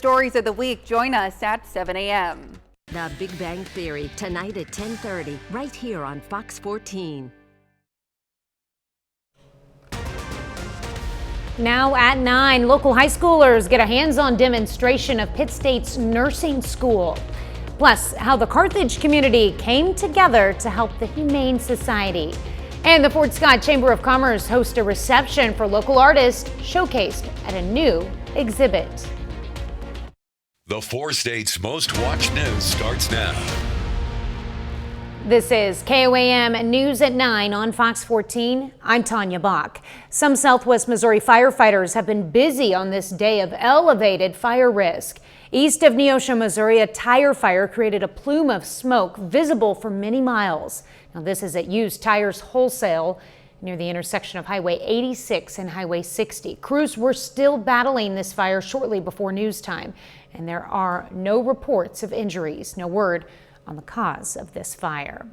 Stories of the week. Join us at 7 a.m. The Big Bang Theory, tonight at 10:30, right here on Fox 14. Now at 9, local high schoolers get a hands-on demonstration of Pitt State's nursing school. Plus, how the Carthage community came together to help the Humane Society. And the Fort Scott Chamber of Commerce hosts a reception for local artists showcased at a new exhibit. The 4 states' most watched news starts now. This is KOAM News at 9 on Fox 14. I'm Tanya Bach. Some Southwest Missouri firefighters have been busy on this day of elevated fire risk. East of Neosho, Missouri, a tire fire created a plume of smoke visible for many miles. Now, this is at Used Tires Wholesale near the intersection of Highway 86 and Highway 60. Crews were still battling this fire shortly before news time, and there are no reports of injuries. No word on the cause of this fire.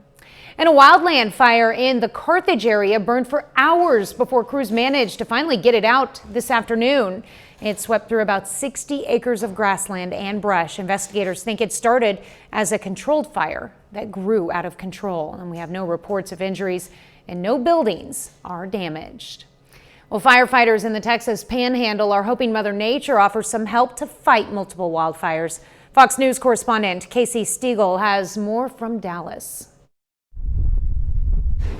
And a wildland fire in the Carthage area burned for hours before crews managed to finally get it out this afternoon. It swept through about 60 acres of grassland and brush. Investigators think it started as a controlled fire that grew out of control. And we have no reports of injuries and no buildings are damaged. Well, firefighters in the Texas Panhandle are hoping Mother Nature offers some help to fight multiple wildfires. Fox News correspondent Casey Stiegel has more from Dallas.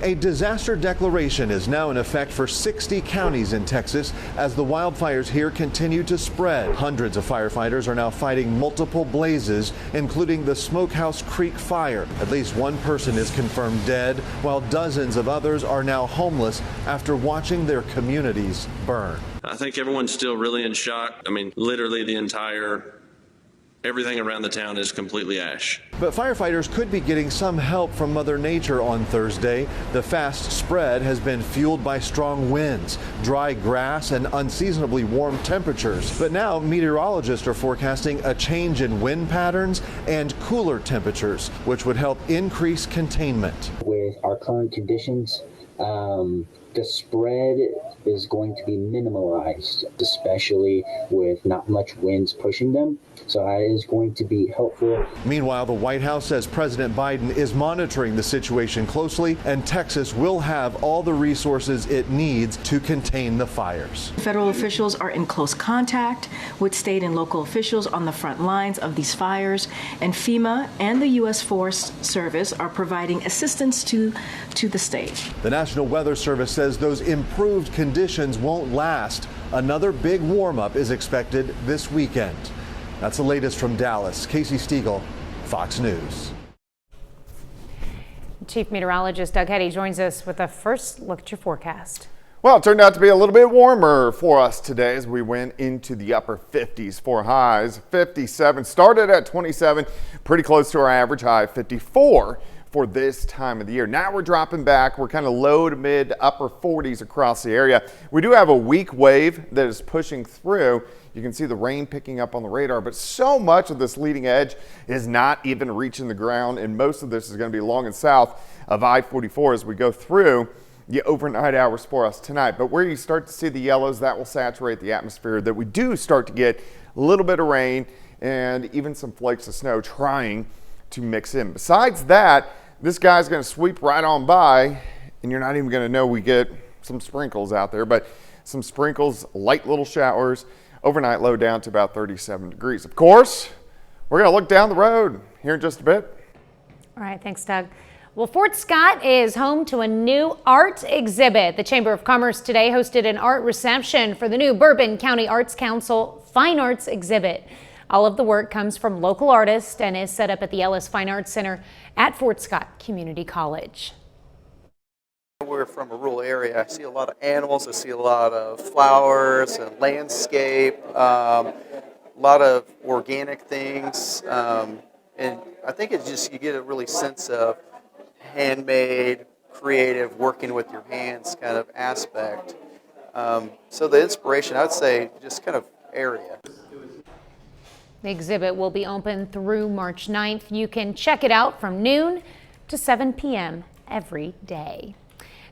A disaster declaration is now in effect for 60 counties in Texas as the wildfires here continue to spread. Hundreds of firefighters are now fighting multiple blazes, including the Smokehouse Creek fire. At least one person is confirmed dead, while dozens of others are now homeless after watching their communities burn. I think everyone's still really in shock. I mean, literally everything around the town is completely ash. But firefighters could be getting some help from Mother Nature on Thursday. The fast spread has been fueled by strong winds, dry grass, and unseasonably warm temperatures. But now meteorologists are forecasting a change in wind patterns and cooler temperatures, which would help increase containment. With our current conditions, the spread is going to be minimalized, especially with not much winds pushing them. So that is going to be helpful. Meanwhile, the White House says President Biden is monitoring the situation closely, and Texas will have all the resources it needs to contain the fires. Federal officials are in close contact with state and local officials on the front lines of these fires, and FEMA and the U.S. Forest Service are providing assistance to the state. The National Weather Service says those improved conditions won't last. Another big warm-up is expected this weekend. That's the latest from Dallas. Casey Stiegel, Fox News. Chief Meteorologist Doug Heddy joins us with a first look at your forecast. Well, it turned out to be a little bit warmer for us today as we went into the upper 50s for highs. 57 started at 27, pretty close to our average high, 54 for this time of the year. Now we're dropping back. We're kind of low to mid upper 40s across the area. We do have a weak wave that is pushing through. You can see the rain picking up on the radar, but so much of this leading edge is not even reaching the ground, and most of this is going to be long and south of I-44 as we go through the overnight hours for us tonight. But where you start to see the yellows, that will saturate the atmosphere, that we do start to get a little bit of rain and even some flakes of snow trying to mix in. Besides that, this guy's going to sweep right on by, and you're not even going to know we get some sprinkles out there, but some sprinkles, light little showers, overnight low down to about 37 degrees. Of course, we're going to look down the road here in just a bit. All right, thanks, Doug. Well, Fort Scott is home to a new art exhibit. The Chamber of Commerce today hosted an art reception for the new Bourbon County Arts Council Fine Arts exhibit. All of the work comes from local artists and is set up at the Ellis Fine Arts Center at Fort Scott Community College. We're from a rural area. I see a lot of animals. I see a lot of flowers and landscape, a lot of organic things. And I think it's just, you get a really sense of handmade, creative, working with your hands kind of aspect. So the inspiration, I would say, just kind of area. The exhibit will be open through March 9th. You can check it out from noon to 7 p.m. every day.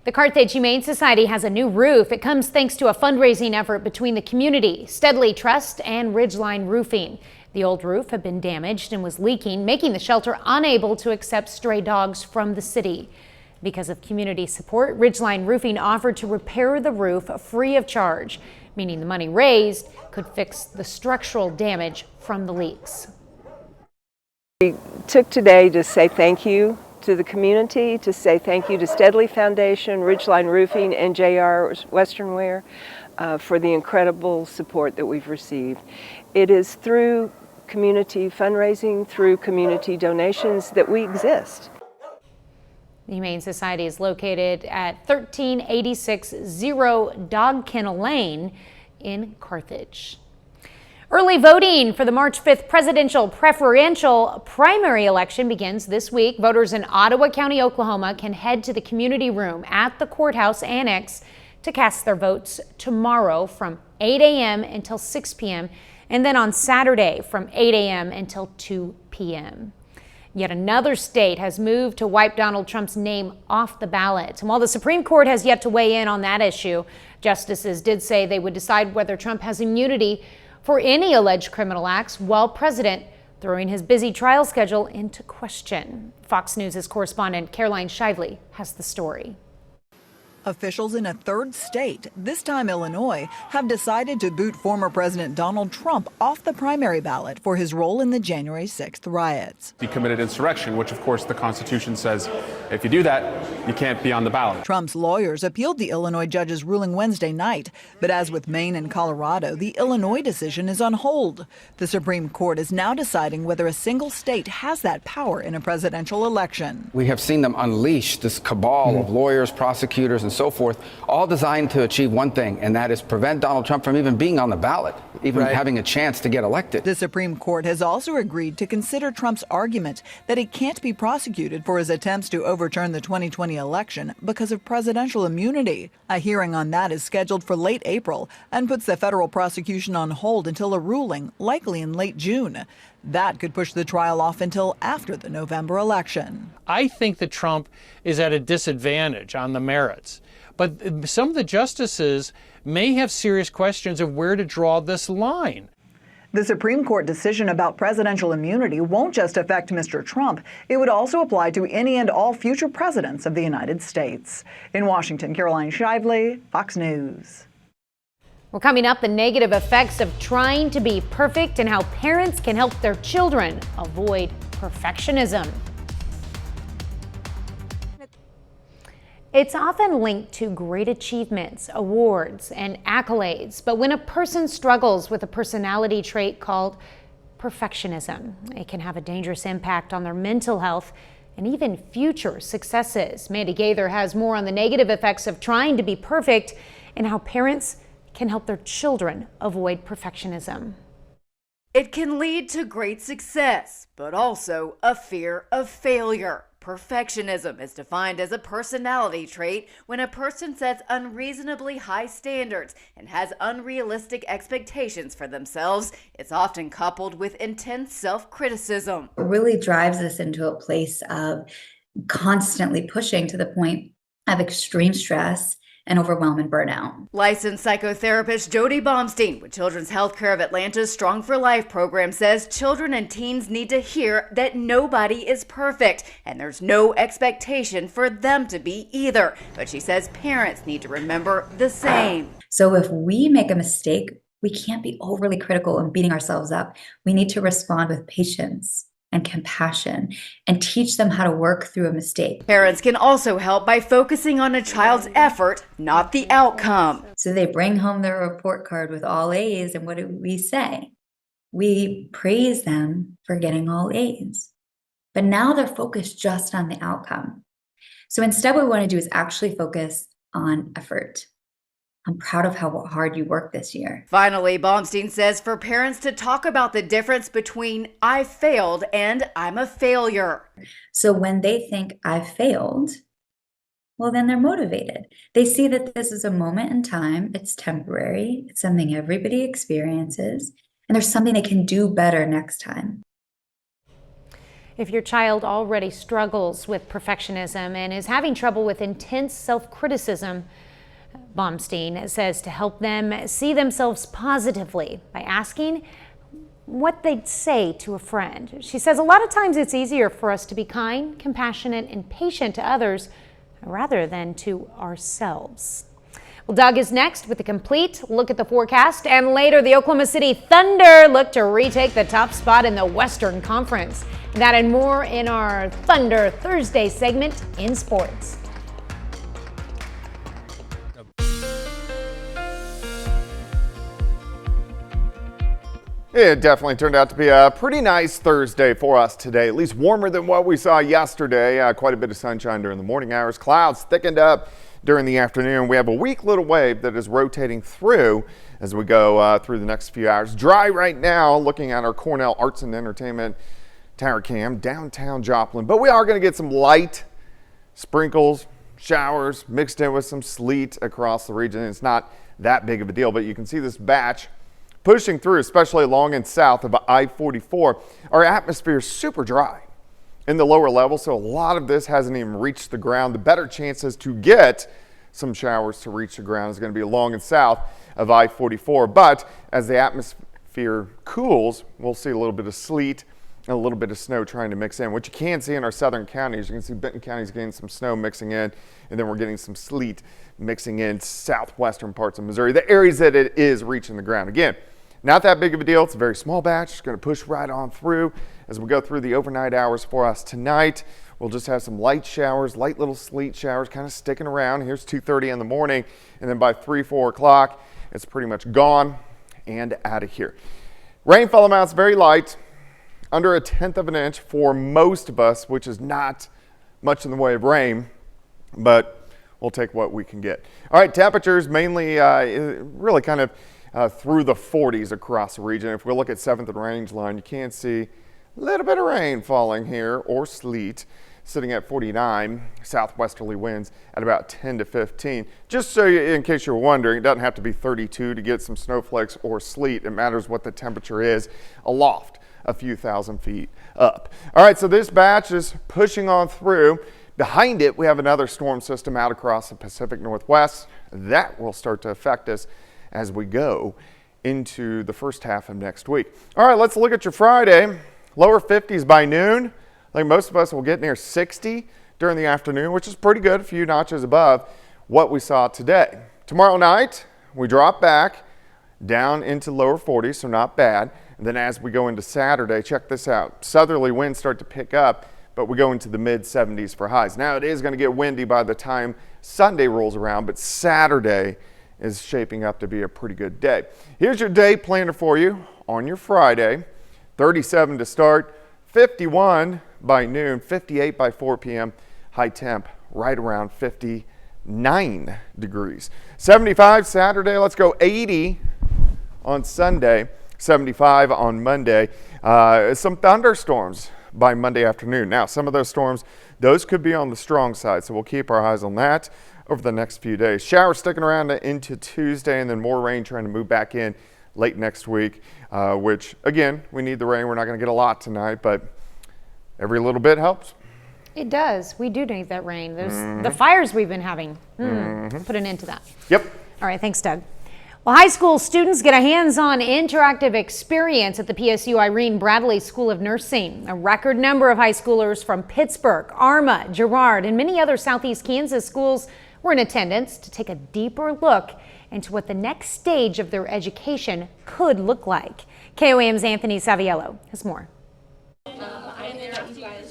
The Carthage Humane Society has a new roof. It comes thanks to a fundraising effort between the community, Steadley Trust, and Ridgeline Roofing. The old roof had been damaged and was leaking, making the shelter unable to accept stray dogs from the city. Because of community support, Ridgeline Roofing offered to repair the roof free of charge, meaning the money raised could fix the structural damage from the leaks. We took today to say thank you to the community, to say thank you to Steadley Foundation, Ridgeline Roofing, and JR Western Wear for the incredible support that we've received. It is through community fundraising, through community donations that we exist. The Humane Society is located at 1386 Zero Dog Kennel Lane in Carthage. Early voting for the March 5th presidential preferential primary election begins this week. Voters in Ottawa County, Oklahoma can head to the community room at the courthouse annex to cast their votes tomorrow from 8 a.m. until 6 p.m. and then on Saturday from 8 a.m. until 2 p.m. Yet another state has moved to wipe Donald Trump's name off the ballot. And while the Supreme Court has yet to weigh in on that issue, justices did say they would decide whether Trump has immunity for any alleged criminal acts while president, throwing his busy trial schedule into question. Fox News' correspondent Caroline Shively has the story. Officials in a third state, this time Illinois, have decided to boot former President Donald Trump off the primary ballot for his role in the January 6th riots. He committed insurrection, which of course the Constitution says if you do that, you can't be on the ballot. Trump's lawyers appealed the Illinois judge's ruling Wednesday night, but as with Maine and Colorado, the Illinois decision is on hold. The Supreme Court is now deciding whether a single state has that power in a presidential election. We have seen them unleash this cabal of lawyers, prosecutors, and so forth, all designed to achieve one thing, and that is prevent Donald Trump from even being on the ballot, even having a chance to get elected. The Supreme Court has also agreed to consider Trump's argument that he can't be prosecuted for his attempts to overturn the 2020 election because of presidential immunity. A hearing on that is scheduled for late April and puts the federal prosecution on hold until a ruling, likely in late June. That could push the trial off until after the November election. I think that Trump is at a disadvantage on the merits. But some of the justices may have serious questions of where to draw this line. The Supreme Court decision about presidential immunity won't just affect Mr. Trump. It would also apply to any and all future presidents of the United States. In Washington, Caroline Shively, Fox News. Well, coming up, the negative effects of trying to be perfect and how parents can help their children avoid perfectionism. It's often linked to great achievements, awards, and accolades, but when a person struggles with a personality trait called perfectionism, it can have a dangerous impact on their mental health and even future successes. Mandy Gaither has more on the negative effects of trying to be perfect and how parents can help their children avoid perfectionism. It can lead to great success, but also a fear of failure. Perfectionism is defined as a personality trait when a person sets unreasonably high standards and has unrealistic expectations for themselves. It's often coupled with intense self-criticism. It really drives us into a place of constantly pushing to the point of extreme stress and overwhelm and burnout. Licensed psychotherapist Jody Baumstein with Children's Healthcare of Atlanta's Strong for Life program says children and teens need to hear that nobody is perfect and there's no expectation for them to be either. But she says parents need to remember the same. So if we make a mistake, we can't be overly critical and beating ourselves up. We need to respond with patience and compassion and teach them how to work through a mistake. Parents can also help by focusing on a child's effort, not the outcome. So they bring home their report card with all A's, and what do we say? We praise them for getting all A's. But now they're focused just on the outcome. So instead what we want to do is actually focus on effort. I'm proud of how hard you worked this year. Finally, Baumstein says for parents to talk about the difference between I failed and I'm a failure. So when they think I failed, well, then they're motivated. They see that this is a moment in time. It's temporary. It's something everybody experiences. And there's something they can do better next time. If your child already struggles with perfectionism and is having trouble with intense self-criticism, Baumstein says to help them see themselves positively by asking what they'd say to a friend. She says a lot of times it's easier for us to be kind, compassionate, and patient to others rather than to ourselves. Well, Doug is next with a complete look at the forecast, and later the Oklahoma City Thunder look to retake the top spot in the Western Conference. That and more in our Thunder Thursday segment in sports. It definitely turned out to be a pretty nice Thursday for us today, at least warmer than what we saw yesterday. Quite a bit of sunshine during the morning hours. Clouds thickened up during the afternoon. We have a weak little wave that is rotating through as we go through the next few hours. Dry right now, looking at our Cornell Arts and Entertainment Tower Cam, downtown Joplin. But we are going to get some light sprinkles, showers, mixed in with some sleet across the region. It's not that big of a deal, but you can see this batch pushing through, especially along and south of I-44. Our atmosphere is super dry in the lower level, so a lot of this hasn't even reached the ground. The better chances to get some showers to reach the ground is going to be along and south of I-44. But as the atmosphere cools, we'll see a little bit of sleet and a little bit of snow trying to mix in. What you can see in our southern counties, you can see Benton County's getting some snow mixing in, and then we're getting some sleet mixing in southwestern parts of Missouri, the areas that it is reaching the ground. Again, not that big of a deal. It's a very small batch. It's going to push right on through as we go through the overnight hours for us tonight. We'll just have some light showers, light little sleet showers kind of sticking around. Here's 2:30 in the morning, and then by 3, 4 o'clock, it's pretty much gone and out of here. Rainfall amounts very light, under 1/10 of an inch for most of us, which is not much in the way of rain, but we'll take what we can get. All right, temperatures mainly really kind of through the 40s across the region. If we look at 7th and Range Line, you can see a little bit of rain falling here, or sleet, sitting at 49. Southwesterly winds at about 10 to 15. Just so you, in case you're wondering, it doesn't have to be 32 to get some snowflakes or sleet. It matters what the temperature is aloft, a few thousand feet up. All right, so this batch is pushing on through. Behind it, we have another storm system out across the Pacific Northwest. That will start to affect us as we go into the first half of next week. All right, let's look at your Friday. Lower 50s by noon. I think most of us will get near 60 during the afternoon, which is pretty good, a few notches above what we saw today. Tomorrow night, we drop back down into lower 40s, so not bad. And then as we go into Saturday, check this out. Southerly winds start to pick up, but we go into the mid 70s for highs. Now it is going to get windy by the time Sunday rolls around, but Saturday is shaping up to be a pretty good day. Here's your day planner for you on your Friday. 37 to start, 51 by noon, 58 by 4 p.m. High temp right around 59 degrees. 75 Saturday, let's go 80 on Sunday, 75 on Monday. Some thunderstorms by Monday afternoon. Now, some of those storms, those could be on the strong side, so we'll keep our eyes on that over the next few days. Showers sticking around into Tuesday, and then more rain trying to move back in late next week, which, again, we need the rain. We're not going to get a lot tonight, but every little bit helps. It does. We do need that rain. The fires we've been having. Put an end to that. Yep. All right, thanks, Doug. Well, high school students get a hands-on interactive experience at the PSU Irene Bradley School of Nursing. A record number of high schoolers from Pittsburgh, Arma, Girard, and many other Southeast Kansas schools were in attendance to take a deeper look into what the next stage of their education could look like. KOAM's Anthony Saviello has more.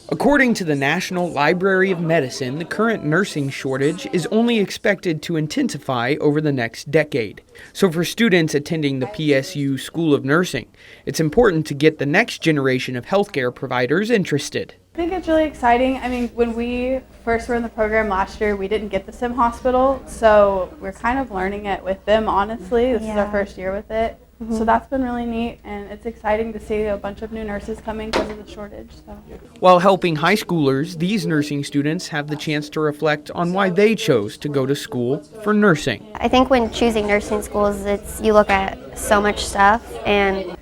According to the National Library of Medicine, the current nursing shortage is only expected to intensify over the next decade. So for students attending the PSU School of Nursing, it's important to get the next generation of healthcare providers interested. I think it's really exciting. I mean, when we first were in the program last year, we didn't get the sim hospital, so we're kind of learning it with them, honestly. This is our first year with it. So that's been really neat, and it's exciting to see a bunch of new nurses coming because of the shortage. So. While helping high schoolers, these nursing students have the chance to reflect on why they chose to go to school for nursing. I think when choosing nursing schools, you look at so much stuff, and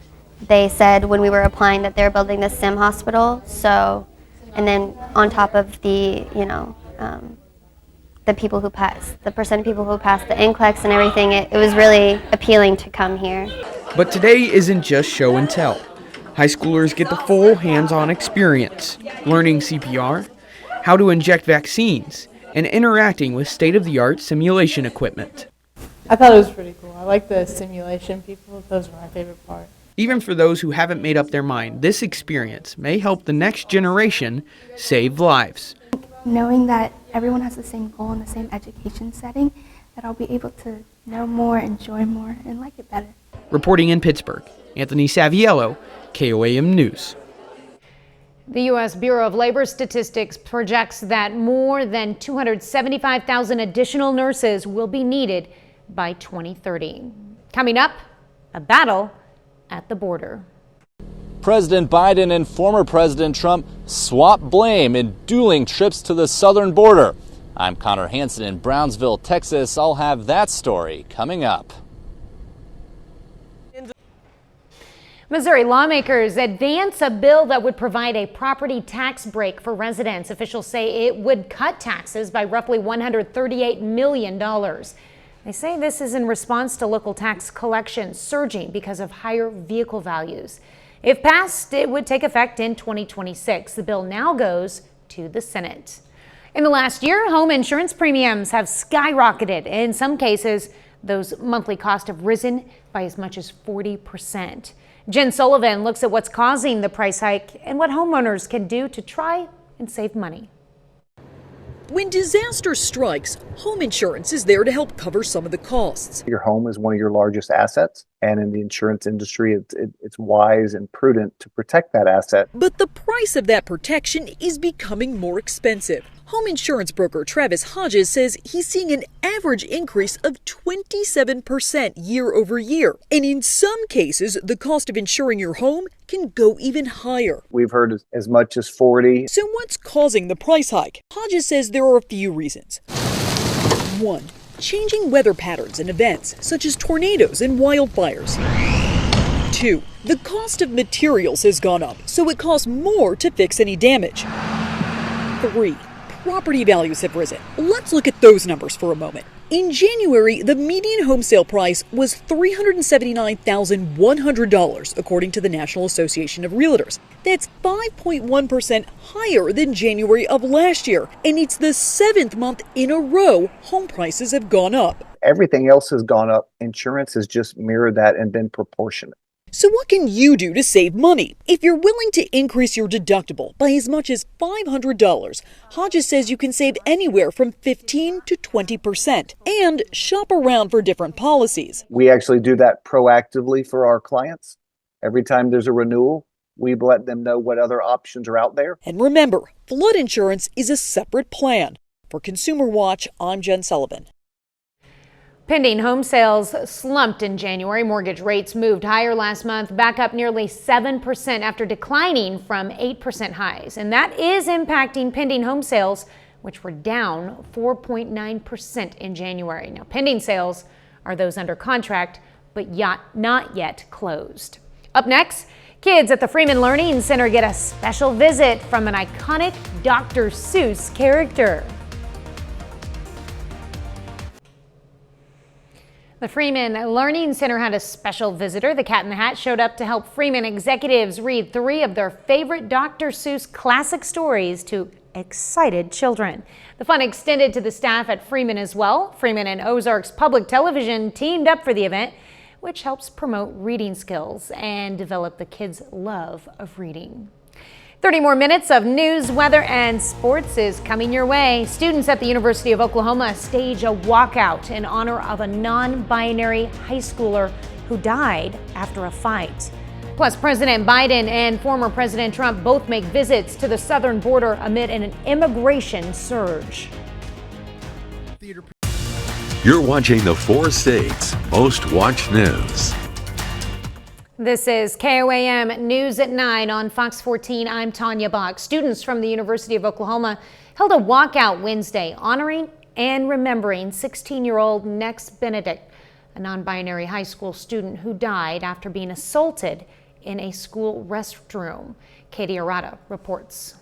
they said when we were applying that they're building this sim hospital, so And then on top of the, the people who passed, the percent of people who passed the NCLEX and everything, it was really appealing to come here. But today isn't just show and tell. High schoolers get the full hands-on experience, learning CPR, how to inject vaccines, and interacting with state-of-the-art simulation equipment. I thought it was pretty cool. I like the simulation people. Those were my favorite part. Even for those who haven't made up their mind, this experience may help the next generation save lives. Knowing that everyone has the same goal in the same education setting, that I'll be able to know more, enjoy more, and like it better. Reporting in Pittsburgh, Anthony Saviello, KOAM News. The U.S. Bureau of Labor Statistics projects that more than 275,000 additional nurses will be needed by 2030. Coming up, a battle at the border. President Biden and former President Trump swap blame in dueling trips to the southern border. I'm Connor Hansen in Brownsville, Texas. I'll have that story coming up. Missouri lawmakers advance a bill that would provide a property tax break for residents. Officials say it would cut taxes by roughly $138 million. They say this is in response to local tax collections surging because of higher vehicle values. If passed, it would take effect in 2026. The bill now goes to the Senate. In the last year, home insurance premiums have skyrocketed. In some cases, those monthly costs have risen by as much as 40%. Jen Sullivan looks at what's causing the price hike and what homeowners can do to try and save money. When disaster strikes, home insurance is there to help cover some of the costs. Your home is one of your largest assets, and in the insurance industry, it's wise and prudent to protect that asset. But the price of that protection is becoming more expensive. Home insurance broker Travis Hodges says he's seeing an average increase of 27% year over year. And in some cases, the cost of insuring your home can go even higher. We've heard as much as 40. So what's causing the price hike? Hodges says there are a few reasons. 1. Changing weather patterns and events, such as tornadoes and wildfires. 2. The cost of materials has gone up, so it costs more to fix any damage. 3. Property values have risen. Let's look at those numbers for a moment. In January, the median home sale price was $379,100, according to the National Association of Realtors. That's 5.1% higher than January of last year, and it's the 7th month in a row home prices have gone up. Everything else has gone up. Insurance has just mirrored that and been proportionate. So what can you do to save money? If you're willing to increase your deductible by as much as $500, Hodges says you can save anywhere from 15 to 20% and shop around for different policies. We actually do that proactively for our clients. Every time there's a renewal, we let them know what other options are out there. And remember, flood insurance is a separate plan. For Consumer Watch, I'm Jen Sullivan. Pending home sales slumped in January. Mortgage rates moved higher last month, back up nearly 7% after declining from 8% highs. And that is impacting pending home sales, which were down 4.9% in January. Now, pending sales are those under contract, but not yet closed. Up next, kids at the Freeman Learning Center get a special visit from an iconic Dr. Seuss character. The Freeman Learning Center had a special visitor. The Cat in the Hat showed up to help Freeman executives read 3 of their favorite Dr. Seuss classic stories to excited children. The fun extended to the staff at Freeman as well. Freeman and Ozarks Public Television teamed up for the event, which helps promote reading skills and develop the kids' love of reading. 30 more minutes of news, weather, and sports is coming your way. Students at the University of Oklahoma stage a walkout in honor of a non-binary high schooler who died after a fight. Plus, President Biden and former President Trump both make visits to the southern border amid an immigration surge. You're watching the 4 states' most watched news. This is KOAM News at 9 on Fox 14. I'm Tanya Bach. Students from the University of Oklahoma held a walkout Wednesday honoring and remembering 16-year-old Nex Benedict, a non-binary high school student who died after being assaulted in a school restroom. Katie Arata reports.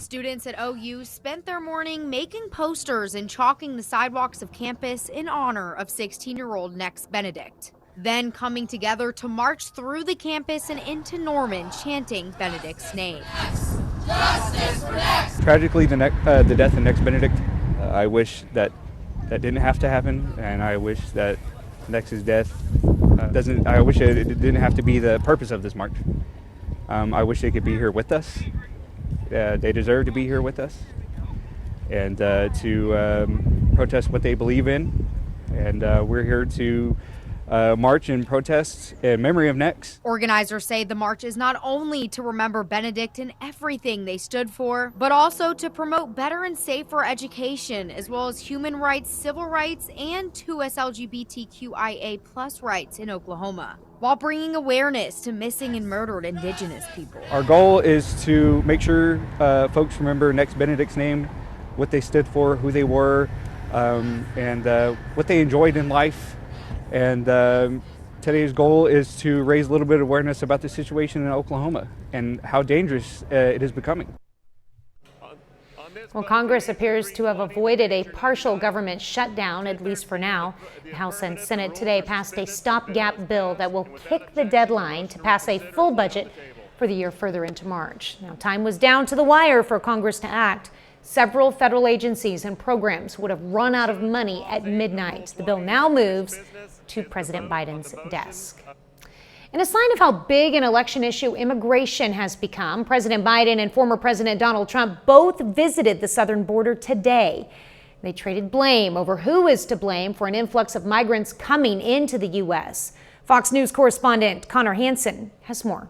Students at OU spent their morning making posters and chalking the sidewalks of campus in honor of 16-year-old Nex Benedict. Then coming together to march through the campus and into Norman, chanting Benedict's name. Justice for Nex! Tragically, the death of Nex Benedict, I wish that didn't have to happen, and I wish that Nex's death I wish it didn't have to be the purpose of this march. I wish they could be here with us. They deserve to be here with us and to protest what they believe in. And we're here to march and protest in memory of Nex. Organizers say the march is not only to remember Benedict and everything they stood for, but also to promote better and safer education, as well as human rights, civil rights, and 2S LGBTQIA+ rights in Oklahoma, while bringing awareness to missing and murdered Indigenous people. Our goal is to make sure folks remember Nex Benedict's name, what they stood for, who they were, and what they enjoyed in life. And today's goal is to raise a little bit of awareness about the situation in Oklahoma and how dangerous it is becoming. Well, Congress appears to have avoided a partial government shutdown, at least for now. The House and Senate today passed a stopgap bill that will kick the deadline to pass a full budget for the year further into March. Now, time was down to the wire for Congress to act. Several federal agencies and programs would have run out of money at midnight. The bill now moves to President Biden's desk. In a sign of how big an election issue immigration has become, President Biden and former President Donald Trump both visited the southern border today. They traded blame over who is to blame for an influx of migrants coming into the U.S. Fox News correspondent Connor Hansen has more.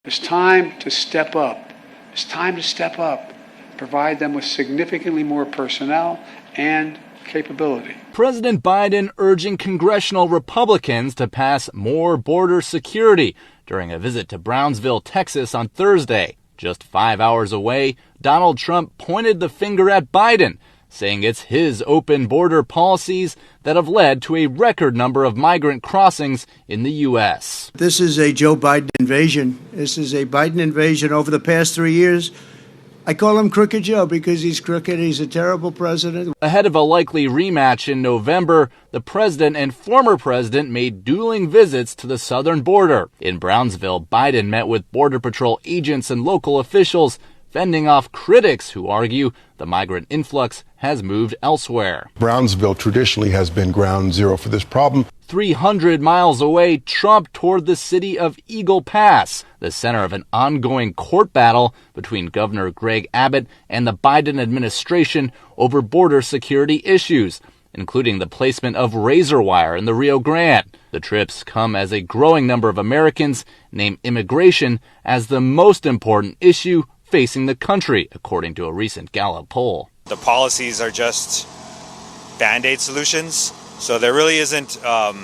It's time to step up. It's time to step up. Provide them with significantly more personnel and capability. President Biden urging congressional Republicans to pass more border security during a visit to Brownsville, Texas on Thursday. Just 5 hours away, Donald Trump pointed the finger at Biden, saying it's his open border policies that have led to a record number of migrant crossings in the U.S. This is a Joe Biden invasion. This is a Biden invasion over the past 3 years. I call him Crooked Joe because he's crooked. He's a terrible president. Ahead of a likely rematch in November, the president and former president made dueling visits to the southern border. In Brownsville, Biden met with Border Patrol agents and local officials, fending off critics who argue the migrant influx has moved elsewhere. Brownsville traditionally has been ground zero for this problem. 300 miles away, Trump toured the city of Eagle Pass, the center of an ongoing court battle between Governor Greg Abbott and the Biden administration over border security issues, including the placement of razor wire in the Rio Grande. The trips come as a growing number of Americans name immigration as the most important issue facing the country, according to a recent Gallup poll. The policies are just Band-Aid solutions, so there really isn't a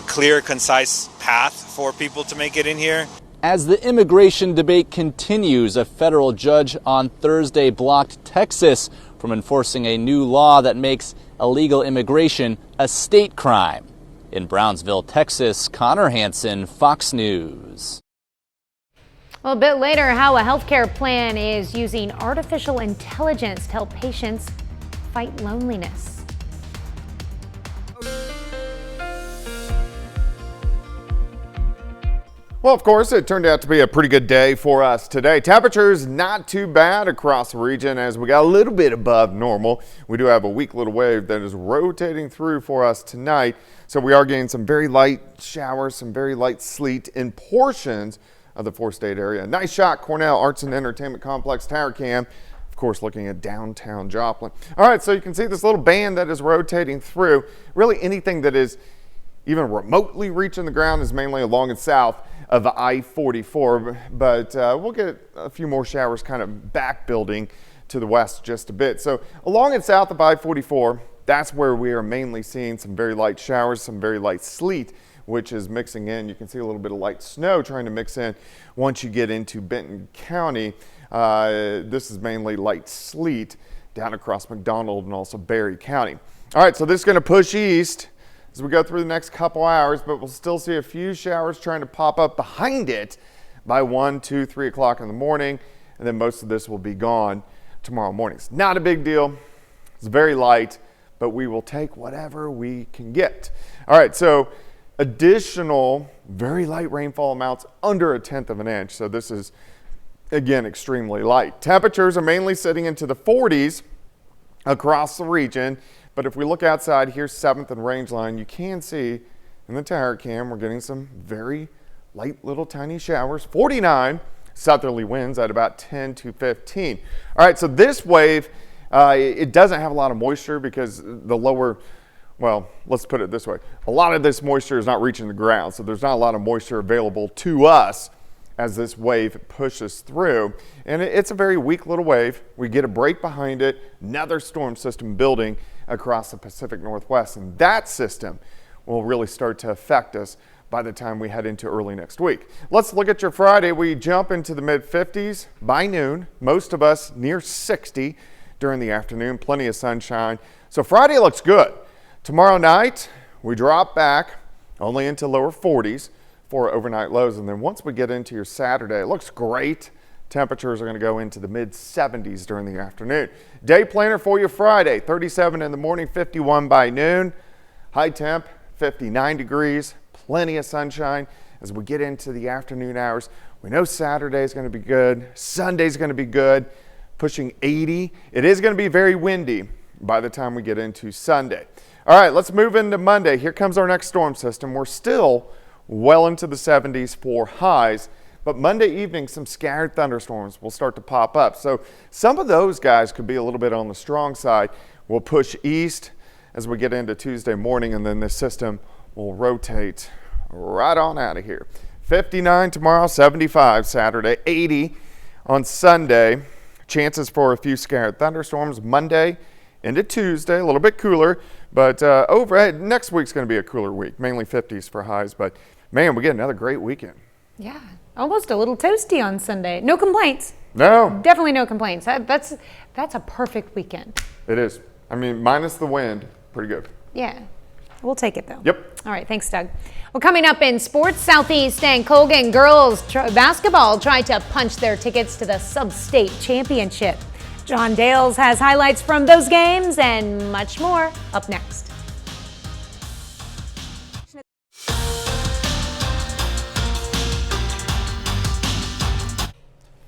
clear, concise path for people to make it in here. As the immigration debate continues, a federal judge on Thursday blocked Texas from enforcing a new law that makes illegal immigration a state crime. In Brownsville, Texas, Connor Hansen, Fox News. Well, a bit later, how a healthcare plan is using artificial intelligence to help patients fight loneliness. Well, of course, it turned out to be a pretty good day for us today. Temperatures not too bad across the region as we got a little bit above normal. We do have a weak little wave that is rotating through for us tonight. So we are getting some very light showers, some very light sleet in portions of the four-state area. Nice shot, Cornell Arts and Entertainment Complex Tower Cam. Of course, looking at downtown Joplin. All right, so you can see this little band that is rotating through. Really anything that is even remotely reaching the ground is mainly along and south of I-44, but we'll get a few more showers kind of back building to the west just a bit. So along and south of I-44, that's where we are mainly seeing some very light showers, some very light sleet, which is mixing in. You can see a little bit of light snow trying to mix in once you get into Benton County. This is mainly light sleet down across McDonald and also Berry County. All right, so this is going to push east as we go through the next couple hours, but we'll still see a few showers trying to pop up behind it by 1, 2, 3 o'clock in the morning. and then most of this will be gone tomorrow morning. It's not a big deal. It's very light, but we will take whatever we can get. All right, so additional very light rainfall amounts under 1/10 of an inch. So this is, again, extremely light. Temperatures are mainly sitting into the 40s across the region. But if we look outside, here's 7th and Rangeline. You can see in the tower cam, we're getting some very light little tiny showers. 49 southerly winds at about 10 to 15. All right, so this wave, it doesn't have a lot of moisture because the lower, well, let's put it this way. A lot of this moisture is not reaching the ground, so there's not a lot of moisture available to us as this wave pushes through. And it's a very weak little wave. We get a break behind it, another storm system building across the Pacific Northwest, and that system will really start to affect us by the time we head into early next week. Let's look at your Friday. We jump into the mid-50s by noon. Most of us near 60 during the afternoon. Plenty of sunshine. So Friday looks good. Tomorrow night, we drop back only into lower 40s for overnight lows. And then once we get into your Saturday, it looks great. Temperatures are going to go into the mid-70s during the afternoon. Day planner for you Friday, 37 in the morning, 51 by noon. High temp, 59 degrees. Plenty of sunshine as we get into the afternoon hours. We know Saturday is going to be good. Sunday is going to be good, pushing 80. It is going to be very windy by the time we get into Sunday. All right, let's move into Monday. Here comes our next storm system. We're still well into the 70s for highs, but Monday evening, some scattered thunderstorms will start to pop up. So some of those guys could be a little bit on the strong side. We'll push east as we get into Tuesday morning, and then this system will rotate right on out of here. 59 tomorrow, 75 Saturday, 80 on Sunday. Chances for a few scattered thunderstorms Monday into Tuesday, a little bit cooler, but overhead next week's going to be a cooler week, mainly 50s for highs. But man, we get another great weekend. Yeah, almost a little toasty on Sunday. No complaints. No. Definitely no complaints. That's a perfect weekend. It is. I mean, minus the wind, pretty good. Yeah. We'll take it, though. Yep. All right, thanks, Doug. Well, coming up in sports, Southeast and Colgan girls basketball tried to punch their tickets to the sub-state championship. John Dales has highlights from those games and much more up next.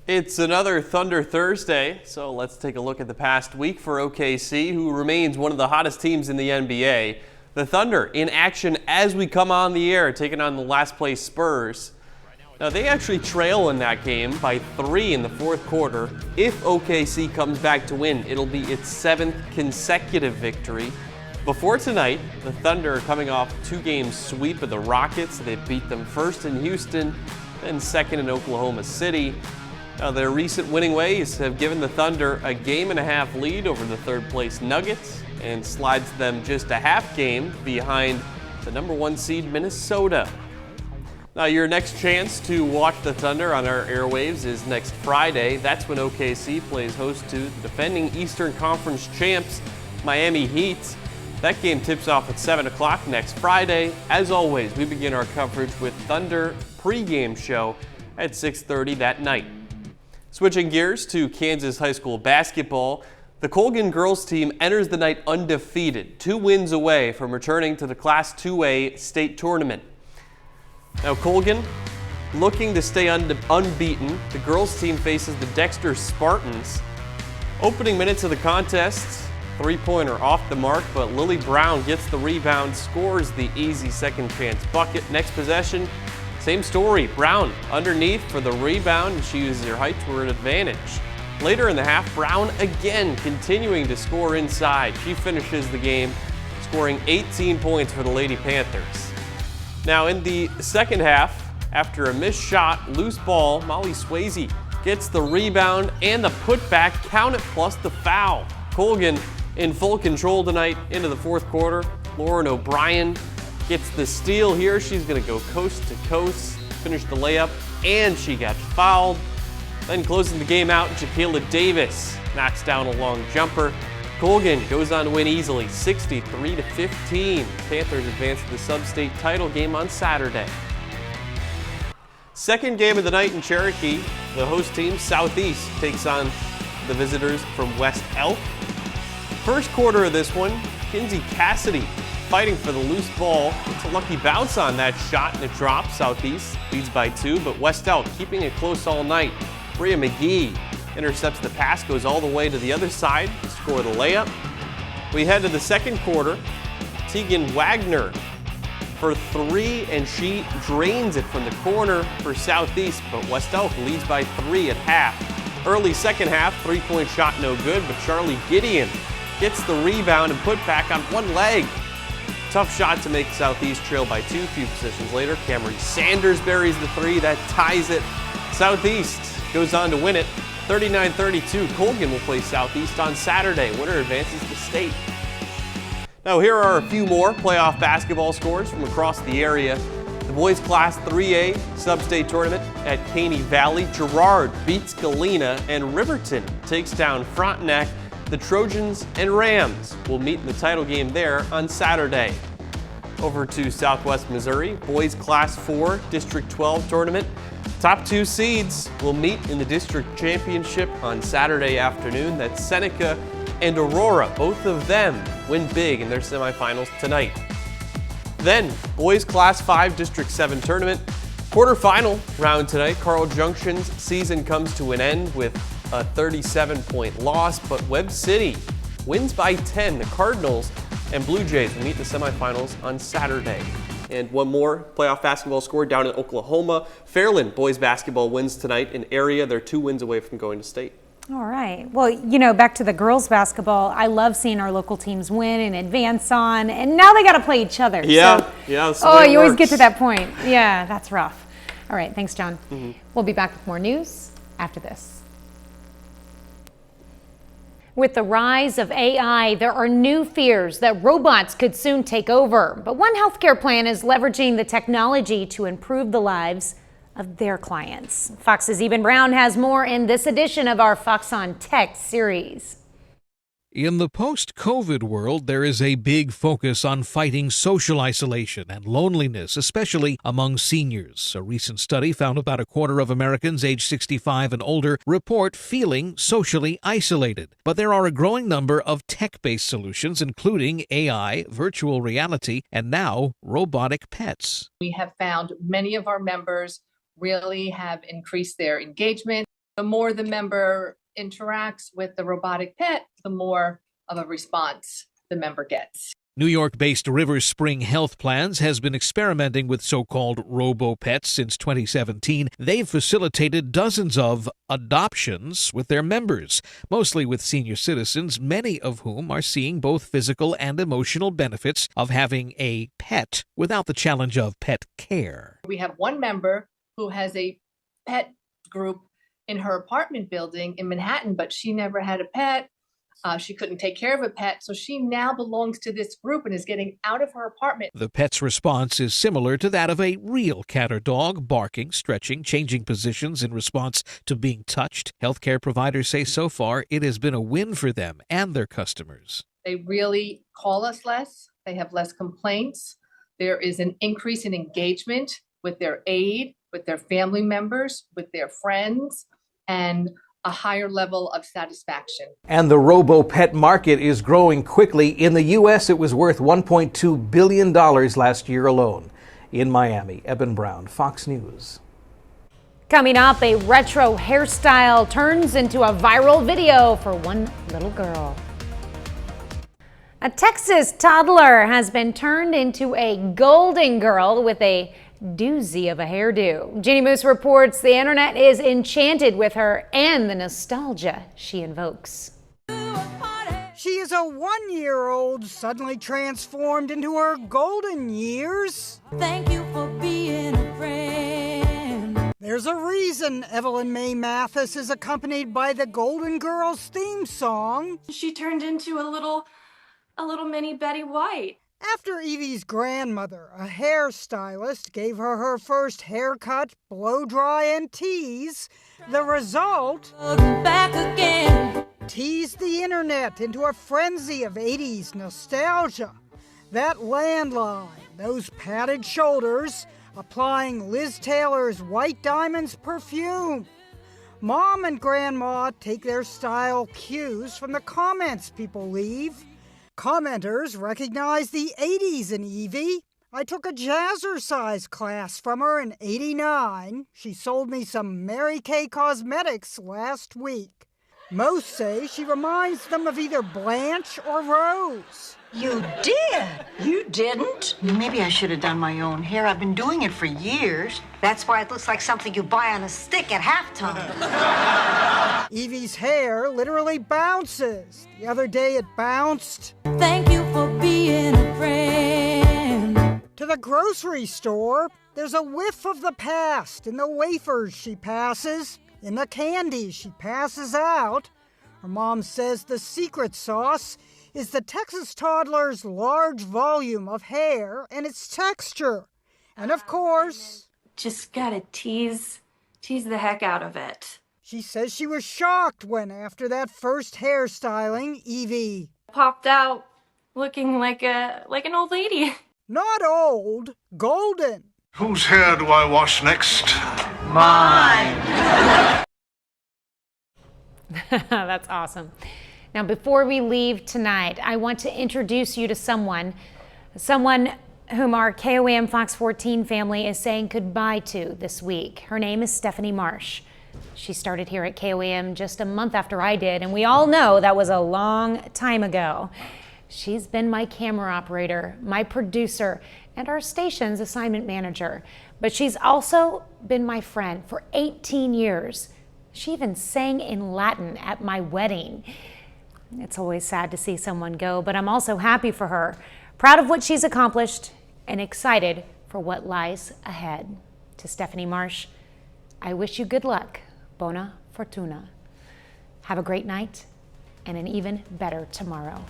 It's another Thunder Thursday, so let's take a look at the past week for OKC, who remains one of the hottest teams in the NBA. The Thunder in action as we come on the air, taking on the last place Spurs. Now, they actually trail in that game by 3 in the fourth quarter. If OKC comes back to win, it'll be its 7th consecutive victory. Before tonight, the Thunder are coming off a 2-game sweep of the Rockets. They beat them first in Houston, then second in Oklahoma City. Now, their recent winning ways have given the Thunder a 1.5-game lead over the third-place Nuggets and slides them just a half game behind the number 1 seed Minnesota. Now, your next chance to watch the Thunder on our airwaves is next Friday. That's when OKC plays host to the defending Eastern Conference champs, Miami Heat. That game tips off at 7 o'clock next Friday. As always, we begin our coverage with Thunder pregame show at 6:30 that night. Switching gears to Kansas high school basketball, the Colgan girls team enters the night undefeated, 2 wins away from returning to the Class 2A state tournament. Now, Colgan looking to stay unbeaten. The girls team faces the Dexter Spartans. Opening minutes of the contest, 3-pointer off the mark, but Lily Brown gets the rebound, scores the easy second chance bucket. Next possession, same story. Brown underneath for the rebound, and she uses her height to her advantage. Later in the half, Brown again continuing to score inside. She finishes the game, scoring 18 points for the Lady Panthers. Now in the second half, after a missed shot, loose ball, Molly Swayze gets the rebound and the putback, count it plus the foul. Colgan in full control tonight into the fourth quarter. Lauren O'Brien gets the steal here. She's going to go coast to coast, finish the layup, and she got fouled. Then closing the game out, Jaquila Davis knocks down a long jumper. Colgan goes on to win easily, 63-15. Panthers advance to the sub-state title game on Saturday. Second game of the night in Cherokee, The host team, Southeast, takes on the visitors from West Elk. First quarter of this one, Kinsey Cassidy fighting for the loose ball. It's a lucky bounce on that shot and it drops. Southeast leads by 2, but West Elk keeping it close all night. Bria McGee intercepts the pass, goes all the way to the other side to score the layup. We head to the second quarter. Tegan Wagner for 3, and she drains it from the corner for Southeast, but West Elk leads by 3 at half. Early second half, three-point shot no good, but Charlie Gideon gets the rebound and put back on one leg. Tough shot to make Southeast trail by 2. Few possessions later, Camry Sanders buries the 3. That ties it. Southeast goes on to win it 39-32. Colgan will play Southeast on Saturday. Winner advances to state. Now here are a few more playoff basketball scores from across the area. The boys Class 3A sub-state tournament at Caney Valley. Girard beats Galena, and Riverton takes down Frontenac. The Trojans and Rams will meet in the title game there on Saturday. Over to Southwest Missouri, boys Class 4 District 12 tournament. Top 2 seeds will meet in the district championship on Saturday afternoon. That's Seneca and Aurora. Both of them win big in their semifinals tonight. Then, boys Class 5 District 7 tournament. Quarterfinal round tonight. Carl Junction's season comes to an end with a 37-point loss, but Webb City wins by 10. The Cardinals and Blue Jays will meet in the semifinals on Saturday. And one more playoff basketball score down in Oklahoma. Fairland boys basketball wins tonight in area. They're 2 wins away from going to state. All right. Well, you know, back to the girls basketball, I love seeing our local teams win and advance on, and now they got to play each other. Yeah, so, yeah. Oh, you always get to that point. Yeah, that's rough. All right. Thanks, John. Mm-hmm. We'll be back with more news after this. With the rise of AI, there are new fears that robots could soon take over. But one healthcare plan is leveraging the technology to improve the lives of their clients. Fox's Eben Brown has more in this edition of our Fox on Tech series. In the post-COVID world, there is a big focus on fighting social isolation and loneliness, especially among seniors. A recent study found about a quarter of Americans aged 65 and older report feeling socially isolated. But there are a growing number of tech-based solutions, including AI, virtual reality, and now robotic pets. We have found many of our members really have increased their engagement. The more the member interacts with the robotic pet, the more of a response the member gets. New York-based River Spring Health Plans has been experimenting with so-called robo-pets since 2017. They've facilitated dozens of adoptions with their members, mostly with senior citizens, many of whom are seeing both physical and emotional benefits of having a pet without the challenge of pet care. We have one member who has a pet group in her apartment building in Manhattan, but she never had a pet. She couldn't take care of a pet, so she now belongs to this group and is getting out of her apartment. The pet's response is similar to that of a real cat or dog, barking, stretching, changing positions in response to being touched. Healthcare providers say so far it has been a win for them and their customers. They really call us less. They have less complaints. There is an increase in engagement with their aide, with their family members, with their friends, and a higher level of satisfaction. And the robo-pet market is growing quickly. In the U.S., it was worth $1.2 billion last year alone. In Miami, Eben Brown, Fox News. Coming up, a retro hairstyle turns into a viral video for one little girl. A Texas toddler has been turned into a golden girl with a doozy of a hairdo. Jeannie Moose reports the internet is enchanted with her and the nostalgia she invokes. She is a one-year-old suddenly transformed into her golden years. Thank you for being a friend. There's a reason Evelyn Mae Mathis is accompanied by the Golden Girls theme song. She turned into a little mini Betty White. After Evie's grandmother, a hairstylist, gave her first haircut, blow dry, and tease, the result back again teased the internet into a frenzy of 80s nostalgia. That landline, those padded shoulders, applying Liz Taylor's White Diamonds perfume. Mom and Grandma take their style cues from the comments people leave. Commenters recognize the 80s in Evie. I took a jazzercise class from her in '89. She sold me some Mary Kay cosmetics last week. Most say she reminds them of either Blanche or Rose. You did? You didn't? Maybe I should have done my own hair. I've been doing it for years. That's why it looks like something you buy on a stick at halftime. Evie's hair literally bounces. The other day it bounced. Thank you for being a friend. To the grocery store, there's a whiff of the past in the wafers she passes, in the candy she passes out. Her mom says the secret sauce is the Texas toddler's large volume of hair and its texture. And of course, Just gotta tease the heck out of it. she says she was shocked when, after that first hairstyling, Evie Popped out looking like an old lady. not old, golden. Whose hair do I wash next? Mine. That's awesome. Now, before we leave tonight, I want to introduce you to someone whom our KOAM Fox 14 family is saying goodbye to this week. Her name is Stephanie Marsh. She started here at KOAM just a month after I did, and we all know that was a long time ago. She's been my camera operator, my producer, and our station's assignment manager. But she's also been my friend for 18 years. She even sang in Latin at my wedding. It's always sad to see someone go, but I'm also happy for her, proud of what she's accomplished, and excited for what lies ahead. To Stephanie Marsh, I wish you good luck. Bona fortuna. Have a great night and an even better tomorrow.